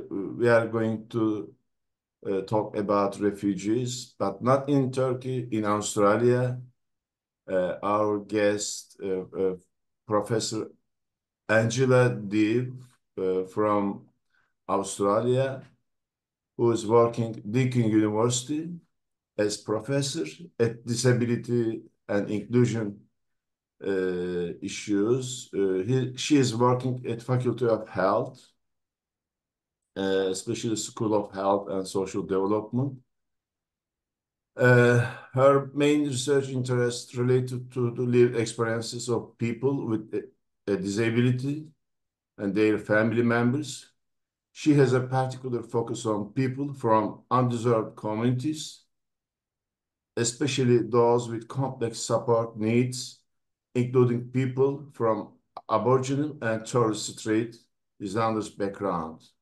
we are going to talk about refugees, but not in Turkey, in Australia. Our guest, Professor Angelia Dew from Australia, who is working at Deakin University as professor at disability and inclusion issues. She is working at Faculty of Health, especially School of Health and Social Development. Her main research interests related to the lived experiences of people with a disability and their family members. She has a particular focus on people from undeserved communities, especially those with complex support needs, including people from Aboriginal and Torres Strait Islander backgrounds,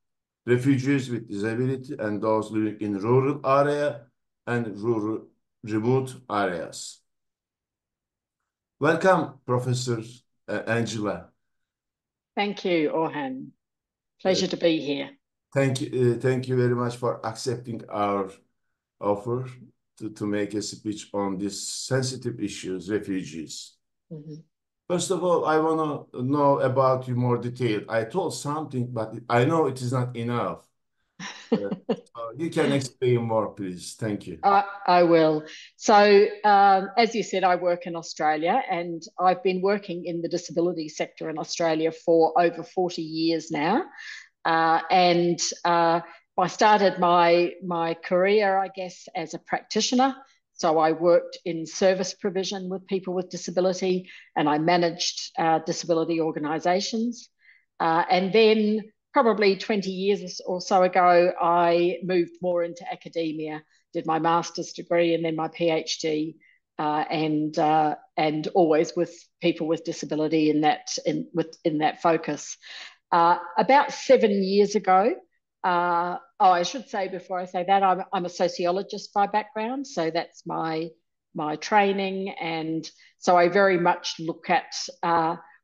refugees with disability, and those living in rural area and rural remote areas. Welcome, Professor Angelia. Thank you, Orhan. Pleasure to be here. Thank you very much for accepting our offer to make a speech on these sensitive issues, refugees. Mm-hmm. First of all, I want to know about you more detail. I told something, but I know it is not enough. You can explain more, please. Thank you. I will. So, as you said, I work in Australia, and I've been working in the disability sector in Australia for over 40 years now. I started my career, I guess, as a practitioner. So I worked in service provision with people with disability, and I managed disability organisations. And then probably 20 years or so ago, I moved more into academia, did my master's degree and then my PhD, and always with people with disability in that focus. About 7 years ago, I should say before I say that, I'm a sociologist by background, so that's my training, and so I very much look at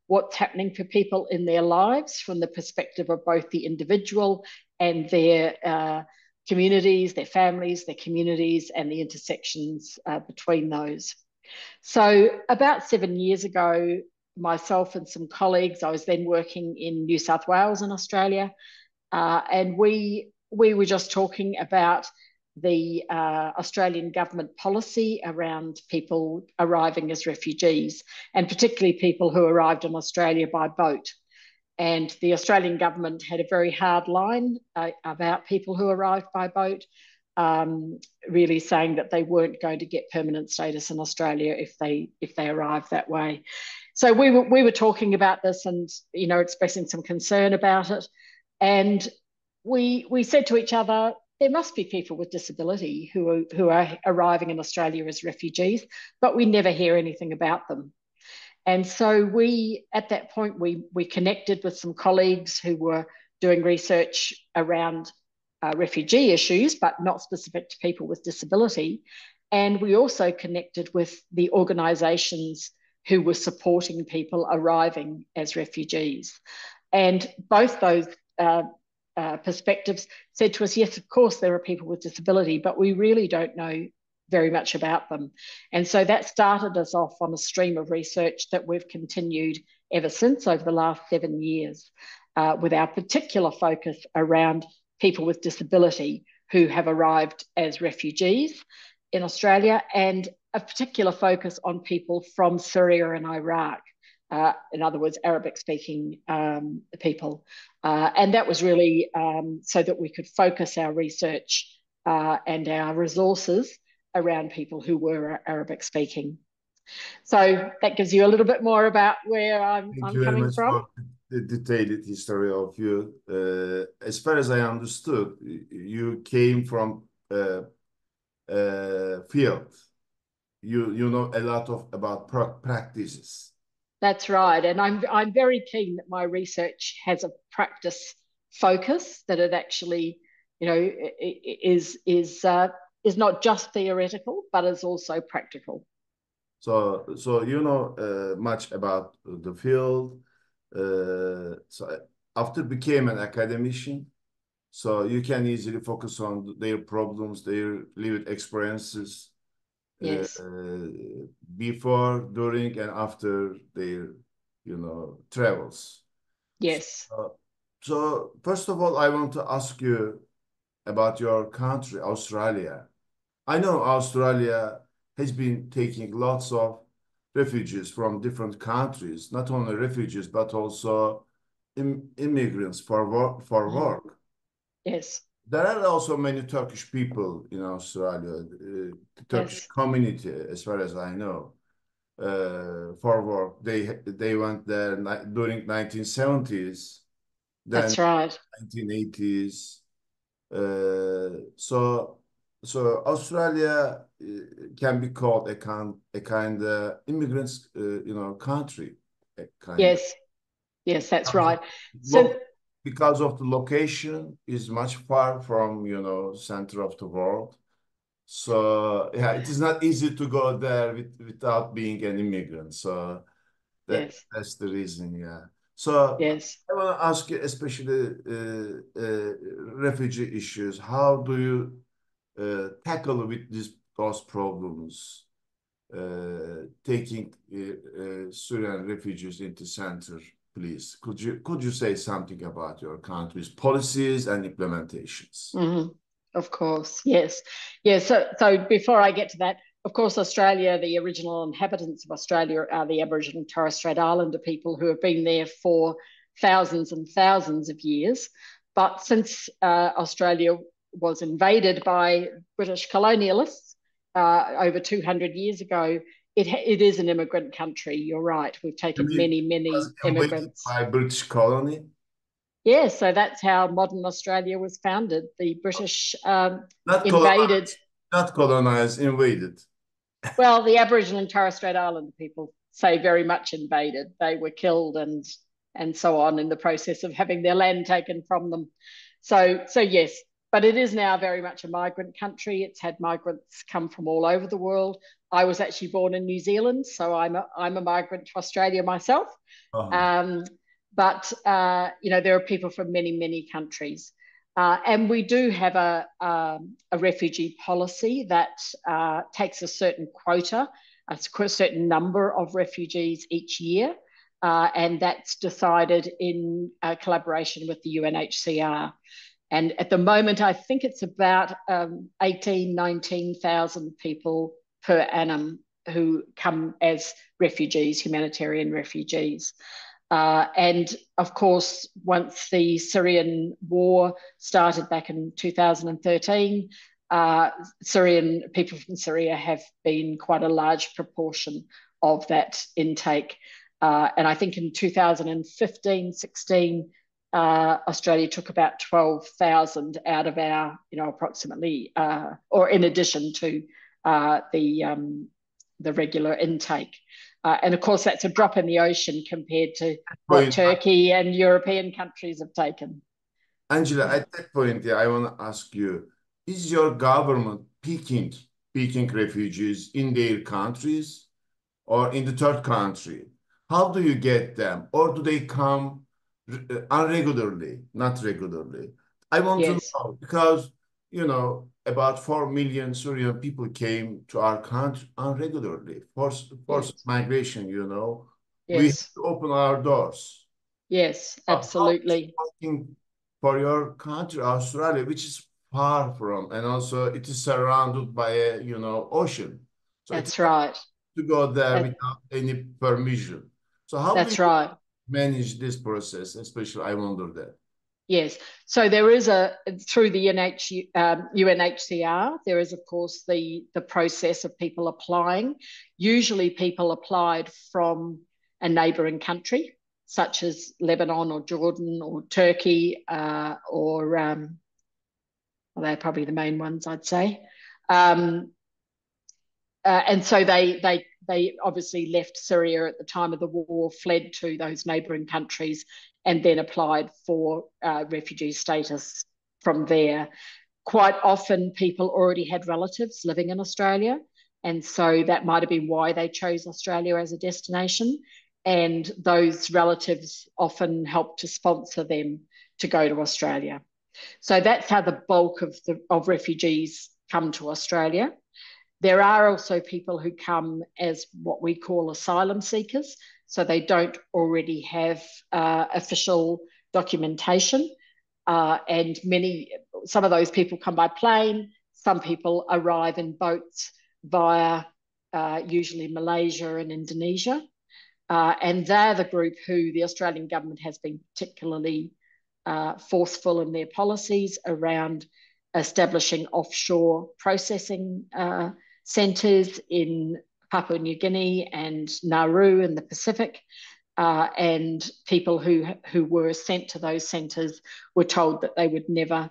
what's happening for people in their lives from the perspective of both the individual and their communities, their families, their communities, and the intersections between those. So about 7 years ago, myself and some colleagues, I was then working in New South Wales in Australia, and we were just talking about the Australian government policy around people arriving as refugees, and particularly people who arrived in Australia by boat. And the Australian government had a very hard line about people who arrived by boat, really saying that they weren't going to get permanent status in Australia if they arrived that way. So we were talking about this and, you know, expressing some concern about it. And we said to each other, there must be people with disability who are arriving in Australia as refugees, but we never hear anything about them. And so at that point, we connected with some colleagues who were doing research around refugee issues, but not specific to people with disability. And we also connected with the organisations who were supporting people arriving as refugees. And both those perspectives said to us, yes, of course, there are people with disability, but we really don't know very much about them. And so that started us off on a stream of research that we've continued ever since over the last 7 years, with our particular focus around people with disability who have arrived as refugees in Australia, and a particular focus on people from Syria and Iraq. In other words, Arabic-speaking people. And that was really so that we could focus our research and our resources around people who were Arabic-speaking. So that gives you a little bit more about where I'm coming from. Thank you very much for the detailed history of you. As far as I understood, you came from field. You know a lot about practices. That's right, and I'm very keen that my research has a practice focus, that it actually, you know, is not just theoretical, but is also practical. So you know much about the field. So after became an academician, So you can easily focus on their problems, their lived experiences, uh, Yes. before, during, and after their, travels. Yes. So first of all, I want to ask you about your country, Australia. I know Australia has been taking lots of refugees from different countries, not only refugees, but also immigrants for work, for Mhm. work. Yes. There are also many Turkish people in Australia, the Turkish Yes. community, as far as I know, for work. They went there during 1970s, then That's right. 1980s. So Australia can be called a kind of immigrants, country, a kind of. Yes. Yes, that's Because of, right. So look, because of the location is much far from, center of the world. So yeah, it is not easy to go there without being an immigrant. So yes. that's the reason, yeah. So Yes. I want to ask you, especially refugee issues. How do you tackle with those problems? Taking Syrian refugees into center, please. Could you say something about your country's policies and implementations? Mhm. Of course, yes. Yes. So before I get to that, of course, Australia, the original inhabitants of Australia are the Aboriginal and Torres Strait Islander people who have been there for thousands and thousands of years. But since Australia was invaded by British colonialists over 200 years ago, it is an immigrant country. You're right. We've You taken mean many, it was many invaded immigrants. by British colony? Yeah, so that's how modern Australia was founded. The British Not invaded, colonized, not colonized, invaded. well, the Aboriginal and Torres Strait Islander people say very much invaded. They were killed and so on in the process of having their land taken from them. So yes, but it is now very much a migrant country. It's had migrants come from all over the world. I was actually born in New Zealand, so I'm a migrant to Australia myself. Uh-huh. Um, but there are people from many, many countries. And we do have a refugee policy that takes a certain quota, a certain number of refugees each year. And that's decided in collaboration with the UNHCR. And at the moment, I think it's about 18, 19,000 people per annum who come as refugees, humanitarian refugees. And of course, once the Syrian war started back in 2013, Syrian people from Syria have been quite a large proportion of that intake. And I think in 2015, 16, Australia took about 12,000 out of our, approximately, or in addition to the regular intake. And of course, that's a drop in the ocean compared to what Point, Turkey and European countries have taken. Angela, at that point, yeah, I want to ask you, is your government picking refugees in their countries or in the third country? How do you get them? Or do they come irregularly, not regularly? I want to Yes, know because, about 4 million Syrian people came to our country irregularly, forced yes, migration, We have yes, to open our doors. yes, How is it absolutely. working for your country, Australia, which is far from, and also it is surrounded by a, ocean. So it is That's right. to go there That, without any permission. So how do that's you right. manage this process? Especially, I wonder that. Yes. So there is through the UNHCR, there is, of course, the process of people applying. Usually people applied from a neighbouring country, such as Lebanon or Jordan or Turkey, or well, they're probably the main ones, I'd say. Um, and so they obviously left Syria at the time of the war, fled to those neighbouring countries, and then applied for refugee status from there. Quite often, people already had relatives living in Australia, and so that might have been why they chose Australia as a destination. And those relatives often helped to sponsor them to go to Australia. So that's how the bulk of refugees come to Australia. There are also people who come as what we call asylum seekers. So they don't already have official documentation. And some of those people come by plane. Some people arrive in boats via usually Malaysia and Indonesia. And they're the group who the Australian government has been particularly forceful in their policies around establishing offshore processing centres in Papua New Guinea and Nauru in the Pacific. And people who were sent to those centres were told that they would never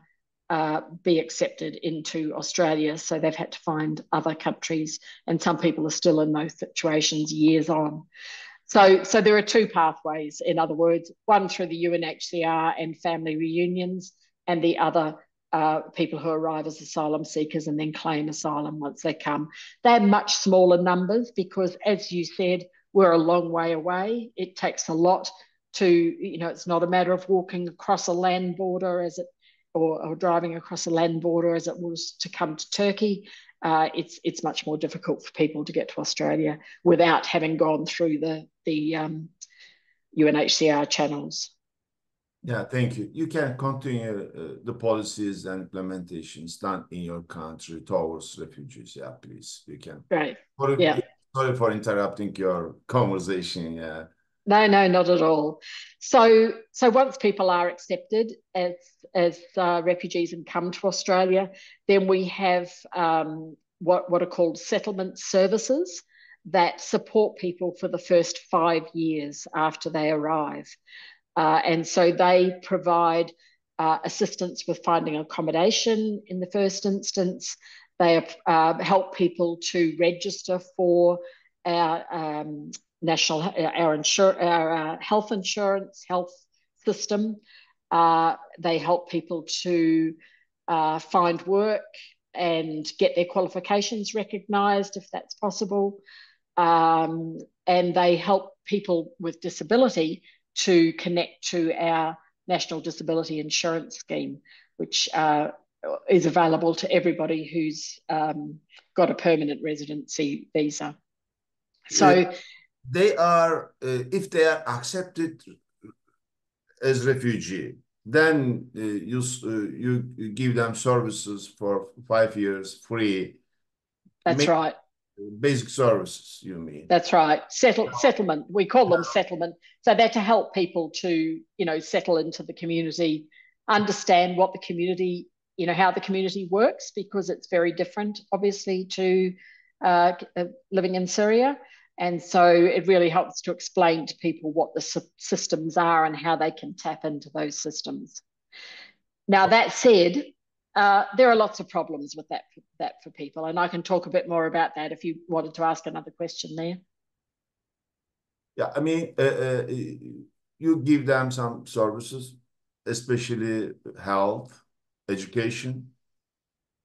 be accepted into Australia. So they've had to find other countries, and some people are still in those situations years on. So there are two pathways, in other words, one through the UNHCR and family reunions, and the other people who arrive as asylum seekers and then claim asylum once they come. They're much smaller numbers because, as you said, we're a long way away. It takes a lot to, it's not a matter of walking across a land border or driving across a land border as it was to come to Turkey. It's much more difficult for people to get to Australia without having gone through the UNHCR channels. Yeah, thank you. You can continue the policies and implementations done in your country towards refugees. Yeah, please, you can. Right. Yeah. Sorry for interrupting your conversation. Yeah. No, not at all. So once people are accepted as refugees and come to Australia, then we have what are called settlement services that support people for the first 5 years after they arrive. And so they provide assistance with finding accommodation in the first instance. They help people to register for our health insurance, health system. They help people to find work and get their qualifications recognised if that's possible. And they help people with disability to connect to our National Disability Insurance Scheme, which is available to everybody who's got a permanent residency visa. So they are, if they are accepted as refugee, then you give them services for 5 years free. That's right. Basic services, you mean? That's right. Settlement. We call them settlement. So they're to help people to, settle into the community, understand what the community, how the community works, because it's very different, obviously, to living in Syria. And so it really helps to explain to people what the systems are and how they can tap into those systems. Now, that said, there are lots of problems with that for people, and I can talk a bit more about that if you wanted to ask another question there. Yeah, I mean, you give them some services, especially health, education,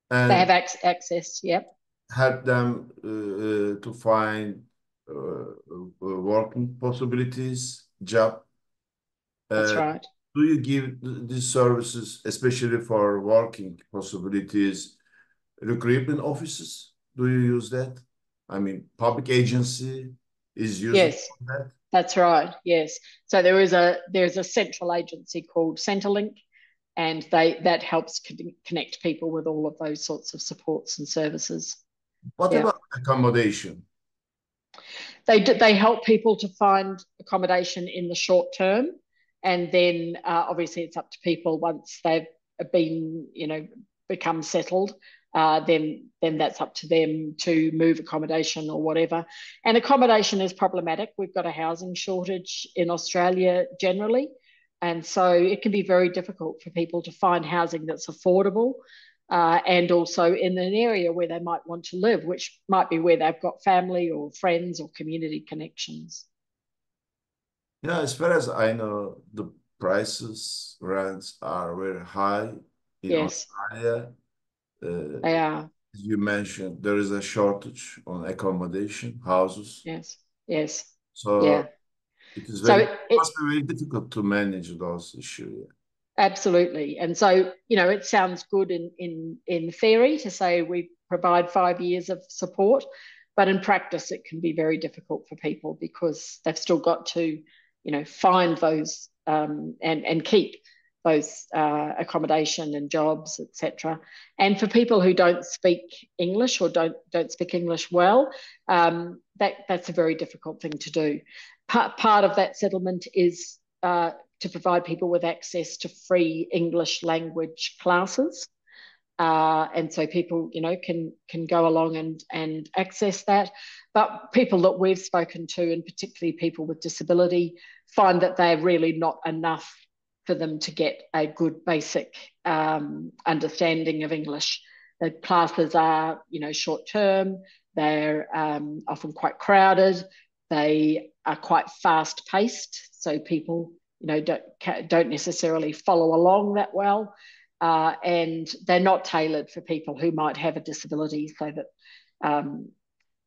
and they have access. Yep. Help them to find working possibilities, job. That's right. Do you give these services, especially for working possibilities, recruitment offices? Do you use that? I mean, public agency is using that? That's right. Yes. So there's a central agency called Centrelink, and that helps connect people with all of those sorts of supports and services. What about accommodation? They help people to find accommodation in the short term. And then obviously it's up to people once they've been, become settled, then that's up to them to move accommodation or whatever. And accommodation is problematic. We've got a housing shortage in Australia generally. And so it can be very difficult for people to find housing that's affordable and also in an area where they might want to live, which might be where they've got family or friends or community connections. Yeah, as far as I know, the rents are very high in Australia. They are. As you mentioned, there is a shortage on accommodation, houses. Yes. So it must be very difficult to manage those issues. Absolutely. And so, you know, it sounds good in theory to say we provide 5 years of support, but in practice it can be very difficult for people because they've still got to, you know, find those and keep those accommodation and jobs, etc. And for people who don't speak English or don't speak English well, that's a very difficult thing to do. Part of that settlement is to provide people with access to free English language classes. And so people, you know, can go along and access that. But people that we've spoken to, and particularly people with disability, find that they're really not enough for them to get a good basic understanding of English. The classes are, you know, short term. They're often quite crowded. They are quite fast paced. So people, you know, don't necessarily follow along that well. And they're not tailored for people who might have a disability, so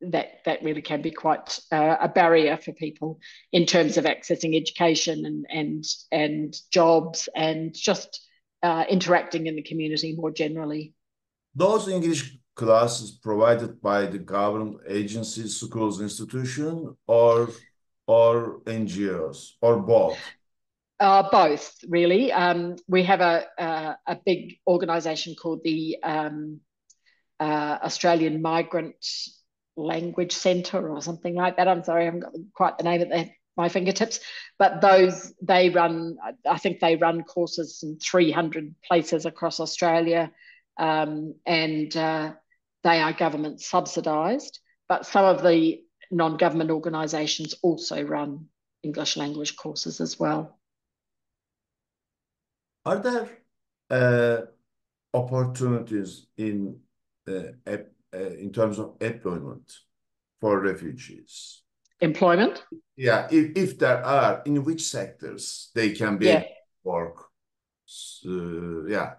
that really can be quite a barrier for people in terms of accessing education and jobs and just interacting in the community more generally. Those English classes provided by the government agencies, schools, institution, or NGOs, or both? Both, really. We have a big organisation called the Australian Migrant Language Centre or something like that. I'm sorry, I haven't got quite the name at my fingertips, but they run, I think they run courses in 300 places across Australia, and they are government subsidised, but some of the non-government organisations also run English language courses as well. Are there uh, opportunities in terms of employment for refugees? Employment? Yeah, if there are, in which sectors they can be Yeah. able to work? Yeah.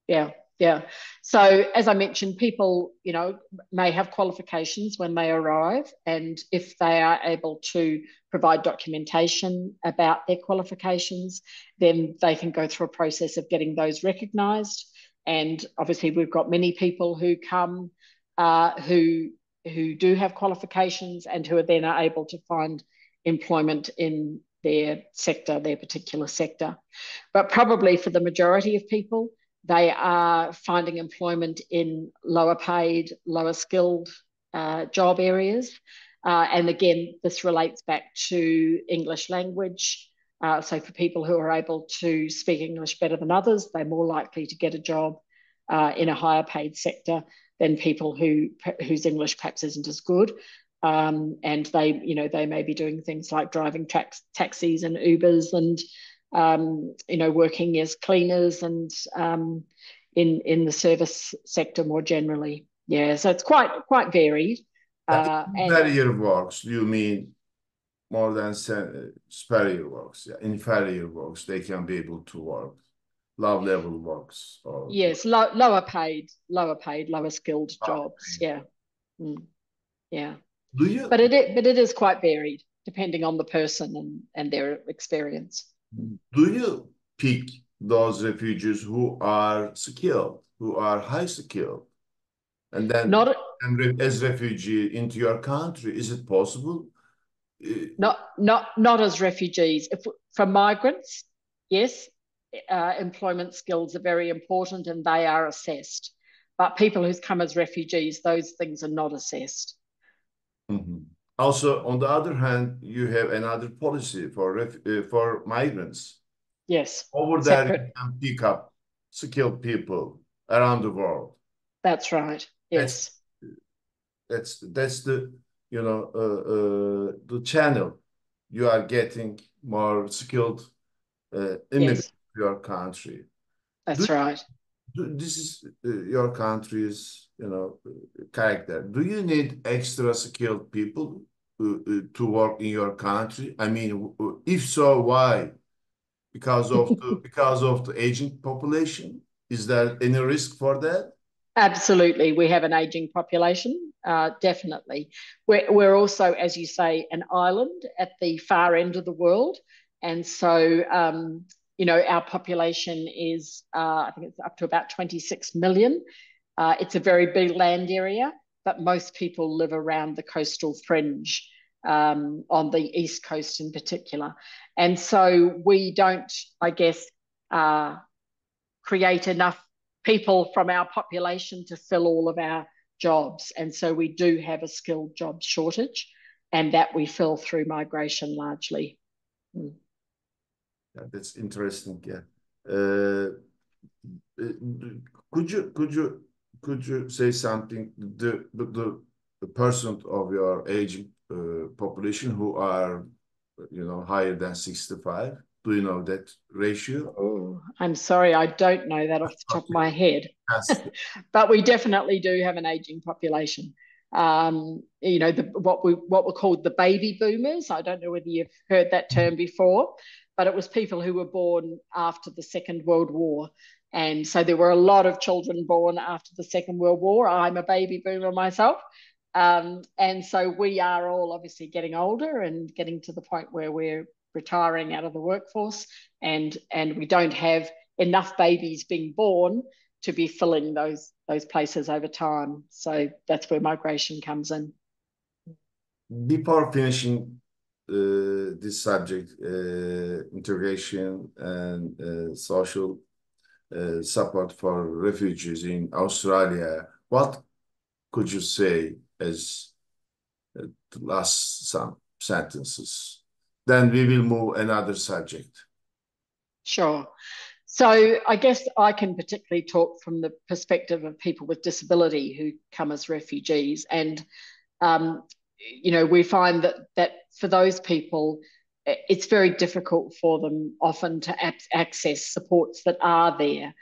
Yeah, yeah. So as I mentioned, people, you know, may have qualifications when they arrive, and if they are able to provide documentation about their qualifications, then they can go through a process of getting those recognised. And obviously, we've got many people who come who do have qualifications and who are then are able to find employment in their sector, their particular sector. But probably for the majority of people, they are finding employment in lower paid, lower skilled job areas. And again, this relates back to English language. So for people who are able to speak English better than others, they're more likely to get a job in a higher paid sector than people whose English perhaps isn't as good. And they, you know, they may be doing things like driving taxis and Ubers and you know, working as cleaners and in the service sector more generally. Yeah, so it's quite varied. And Inferior works, you mean more than superior works? Yeah, inferior works, they can be able to work. Low level works, or yes, lower paid, lower skilled jobs. okay. Yeah, yeah. Do you But it is quite varied depending on the person and their experience. do you pick those refugees who are skilled, who are high skilled, and then Not and as refugee into your country? Is it possible? not as refugees. If for migrants, yes, employment skills are very important and they are assessed. But people who's come as refugees, those things are not assessed. Mhm. Also, on the other hand, you have another policy for migrants. Yes, Over there, separate. you can pick up skilled people around the world. That's right. That's Yes, that's the the channel. You are getting more skilled immigrants yes, to your country. Do, that's right. this is your country's character. Do you need extra skilled people to work in your country? I mean, if so, why? Because of the aging population? Is there any risk for that? Absolutely. We have an aging population, definitely. We're also, as you say, an island at the far end of the world. And so our population is, I think it's up to about 26 million. It's a very big land area, but most people live around the coastal fringe, on the East Coast in particular. And so we don't, I guess, create enough people from our population to fill all of our jobs. And so we do have a skilled job shortage, and that we fill through migration largely. Yeah, that's interesting. Yeah. Could you say something, the percent of your aging population who are higher than 65? Do you know that ratio? Oh, I'm sorry, I don't know that off the top of my head. Yes. But we definitely do have an aging population. What were called the baby boomers. I don't know whether you've heard that term before, but it was people who were born after the Second World War. And so there were a lot of children born after the Second World War. I'm a baby boomer myself. And so we are all obviously getting older and getting to the point where we're retiring out of the workforce, and we don't have enough babies being born to be filling those places over time. So that's where migration comes in. Before finishing this subject, integration and social support for refugees in Australia, what could you say as the last some sentences? Then we will move another subject. Sure. So I guess I can particularly talk from the perspective of people with disability who come as refugees. And, we find that for those people, it's very difficult for them often to access supports that are there.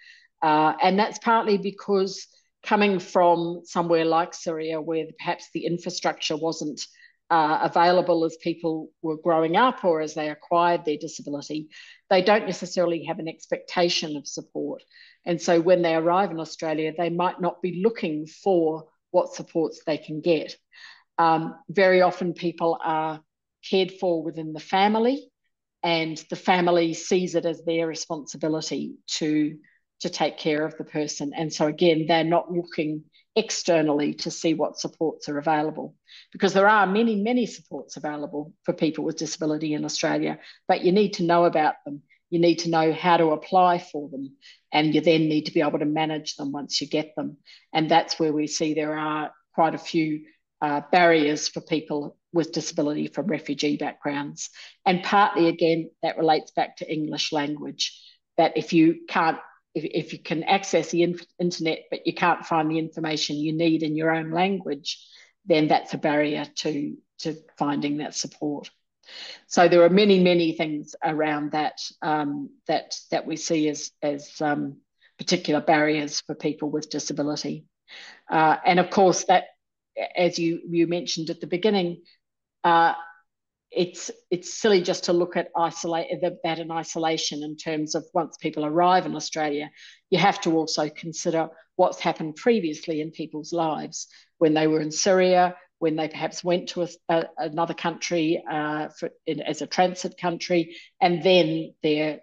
And that's partly because coming from somewhere like Syria, where perhaps the infrastructure wasn't available as people were growing up or as they acquired their disability, they don't necessarily have an expectation of support. And so when they arrive in Australia, they might not be looking for what supports they can get. Very often people are cared for within the family, and the family sees it as their responsibility to take care of the person. And so again, they're not looking externally to see what supports are available, because there are many, many supports available for people with disability in Australia, but you need to know about them. You need to know how to apply for them, and you then need to be able to manage them once you get them. And that's where we see there are quite a few barriers for people with disability from refugee backgrounds. And partly, again, that relates back to English language, that if you can access the internet, but you can't find the information you need in your own language, then that's a barrier to finding that support. So there are many, many things around that that we see as particular barriers for people with disability. And of course, that, as you mentioned at the beginning, it's silly just to look at that in isolation in terms of once people arrive in Australia. You have to also consider what's happened previously in people's lives when they were in Syria, when they perhaps went to another country as a transit country, and then their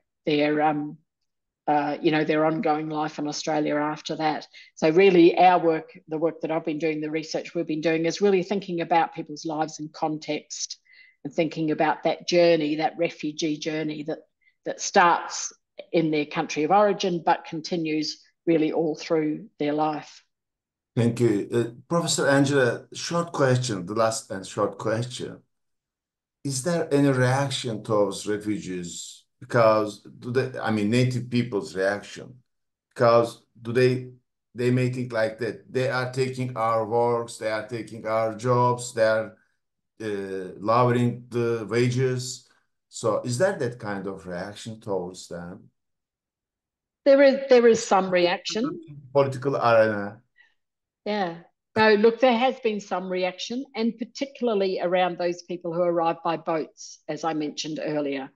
ongoing life in Australia after that. So really the work that I've been doing, the research we've been doing, is really thinking about people's lives in context and thinking about that journey, that refugee journey that starts in their country of origin but continues really all through their life. Thank you. Professor Angela, short question, the last and short question. Is there any reaction towards refugees? Because native people's reaction, because they may think like that they are taking our works, they are taking our jobs, they are lowering the wages. So is there that kind of reaction towards them? There is some reaction. Political arena. Yeah. No, look, there has been some reaction, and particularly around those people who arrive by boats, as I mentioned earlier.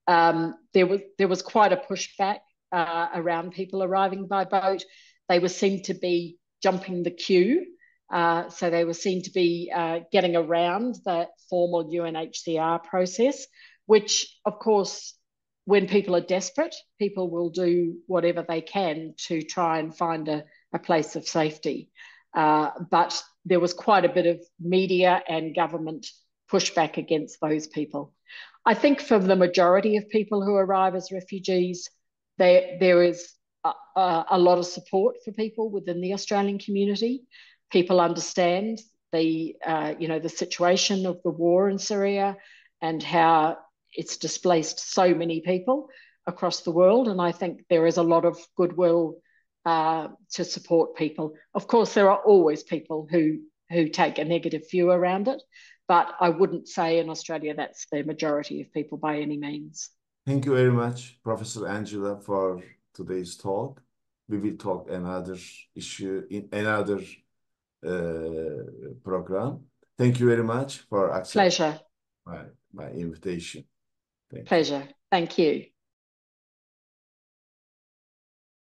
There was quite a pushback around people arriving by boat. They were seen to be jumping the queue. So they were seen to be getting around the formal UNHCR process, which, of course, when people are desperate, people will do whatever they can to try and find a place of safety. But there was quite a bit of media and government pushback against those people. I think for the majority of people who arrive as refugees, there is a lot of support for people within the Australian community. People understand the situation of the war in Syria and how it's displaced so many people across the world. And I think there is a lot of goodwill to support people. Of course, there are always people who take a negative view around it, but I wouldn't say in Australia that's the majority of people by any means. Thank you very much, Professor Angelia, for today's talk. We will talk another issue in another program. Thank you very much for accepting Pleasure. my invitation. Thank you. Pleasure. Thank you.